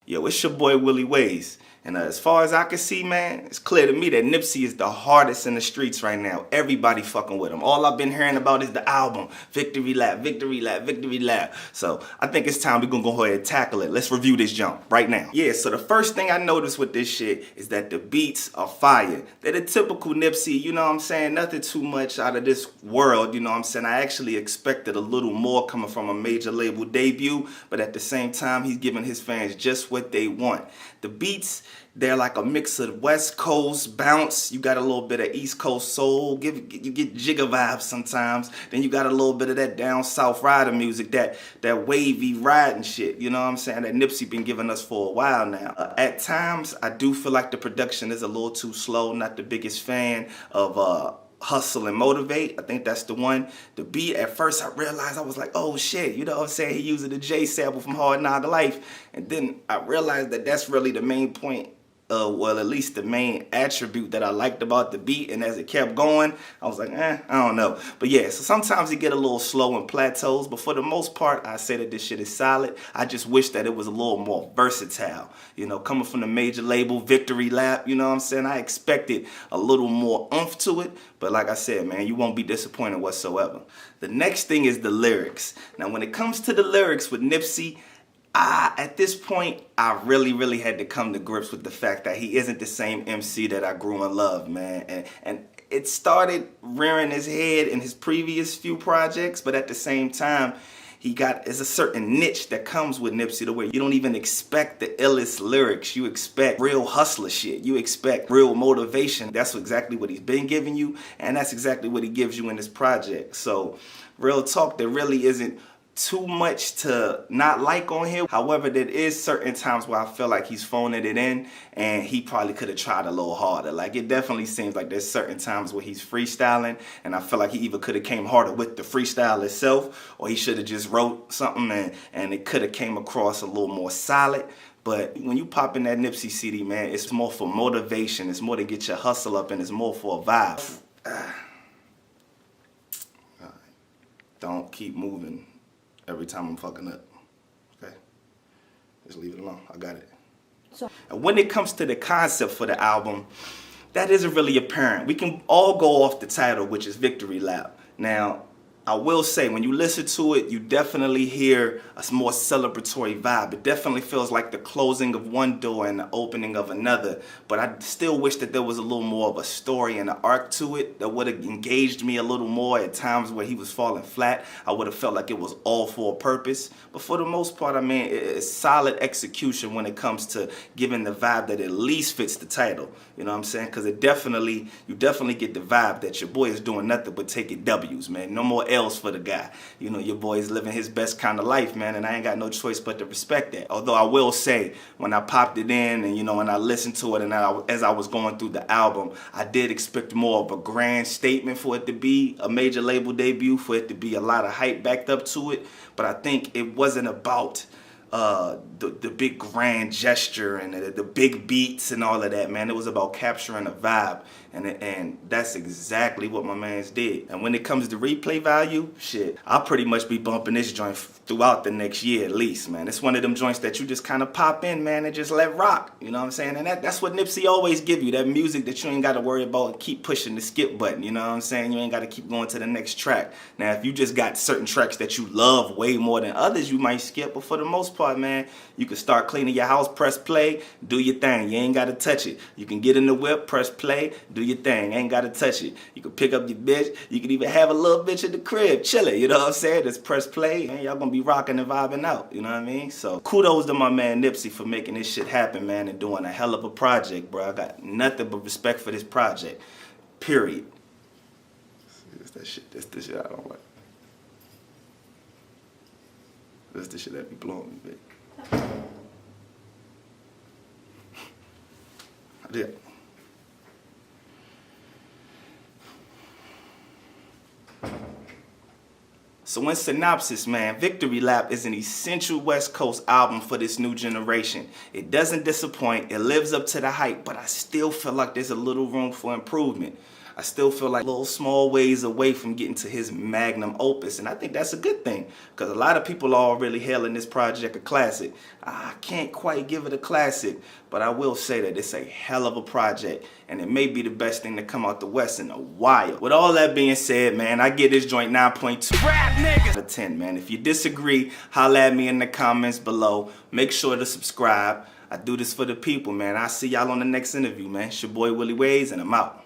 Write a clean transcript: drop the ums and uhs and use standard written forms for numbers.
Yo, it's your boy Willie Waze. And as far as I can see, man, it's clear to me that Nipsey is the hardest in the streets right now. Everybody fucking with him. All I've been hearing about is the album. Victory lap, victory lap, victory lap. So I think it's time we're gonna go ahead and tackle it. Let's review this jump right now. Yeah, so the first thing I noticed with this shit is that the beats are fire. They're the typical Nipsey, you know what I'm saying? Nothing too much out of this world, you know what I'm saying? I actually expected a little more coming from a major label debut, but at the same time, he's giving his fans just what they want. The beats, they're like a mix of West Coast bounce. You got a little bit of East Coast soul. You get jigger vibes sometimes. Then you got a little bit of that down south rider music, that wavy riding shit. You know what I'm saying? That Nipsey been giving us for a while now. At times, I do feel like the production is a little too slow. Not the biggest fan of Hustle and Motivate. I think that's the one. The beat, at first I realized, I was like, oh shit, you know what I'm saying? He using the J sample from Hard Knock Life. And then I realized that that's really the main point, well, at least the main attribute that I liked about the beat. And as it kept going, I was like, I don't know. But yeah, so sometimes it get a little slow and plateaus, but for the most part, I say that this shit is solid. I just wish that it was a little more versatile. You know, coming from the major label, Victory Lap, you know what I'm saying? I expected a little more oomph to it, but like I said, man, you won't be disappointed whatsoever. The next thing is the lyrics. Now, when it comes to the lyrics with Nipsey, at this point, I really had to come to grips with the fact that he isn't the same MC that I grew and loved, man. And it started rearing his head in his previous few projects, but at the same time, there's a certain niche that comes with Nipsey to where you don't even expect the illest lyrics. You expect real hustler shit. You expect real motivation. That's exactly what he's been giving you, and that's exactly what he gives you in this project. So, real talk, there really isn't too much to not like on here. However, there is certain times where I feel like he's phoning it in and he probably could have tried a little harder. Like, it definitely seems like there's certain times where he's freestyling and I feel like he either could have came harder with the freestyle itself or he should have just wrote something and it could have came across a little more solid. But when you pop in that Nipsey CD, man, it's more for motivation. It's more to get your hustle up and it's more for a vibe. Don't keep moving every time I'm fucking up, okay? Just leave it alone, I got it. And when it comes to the concept for the album, that isn't really apparent. We can all go off the title, which is Victory Lap. Now, I will say, when you listen to it, you definitely hear a more celebratory vibe. It definitely feels like the closing of one door and the opening of another. But I still wish that there was a little more of a story and an arc to it that would have engaged me a little more at times where he was falling flat. I would have felt like it was all for a purpose. But for the most part, I mean, it's solid execution when it comes to giving the vibe that at least fits the title. You know what I'm saying? Because you definitely get the vibe that your boy is doing nothing but taking W's, man. No more L's for the guy. You know, your boy is living his best kind of life, man, and I ain't got no choice but to respect that. Although I will say, when I popped it in and, you know, when I listened to it and as I was going through the album, I did expect more of a grand statement for it to be a major label debut, for it to be a lot of hype backed up to it. But I think it wasn't about the big grand gesture and the big beats and all of that, man. It was about capturing a vibe, and that's exactly what my mans did. And when it comes to replay value, shit, I'll pretty much be bumping this joint throughout the next year at least, man. It's one of them joints that you just kind of pop in, man, and just let rock, you know what I'm saying? And that's what Nipsey always give you, that music that you ain't got to worry about and keep pushing the skip button, you know what I'm saying? You ain't got to keep going to the next track. Now, if you just got certain tracks that you love way more than others, you might skip, but for the most part, man, you can start cleaning your house, press play, do your thing. You ain't got to touch it. You can get in the whip, press play, do your thing. Ain't got to touch it. You can pick up your bitch. You can even have a little bitch in the crib, chilling, you know what I'm saying? Just press play, and y'all gonna be rocking and vibing out, you know what I mean? So kudos to my man Nipsey for making this shit happen, man, and doing a hell of a project, bro. I got nothing but respect for this project, period. It's that shit. That's the shit I don't like. That's the shit that be blowing me, baby. Yeah. So in synopsis, man, Victory Lap is an essential West Coast album for this new generation. It doesn't disappoint, it lives up to the hype, but I still feel like there's a little room for improvement. I still feel like little small ways away from getting to his magnum opus, and I think that's a good thing, because a lot of people are really hailing this project a classic. I can't quite give it a classic, but I will say that it's a hell of a project, and it may be the best thing to come out the West in a while. With all that being said, man, I give this joint 9.2 out of 10, man. If you disagree, holla at me in the comments below. Make sure to subscribe. I do this for the people, man. I'll see y'all on the next interview, man. It's your boy Willie Waze, and I'm out.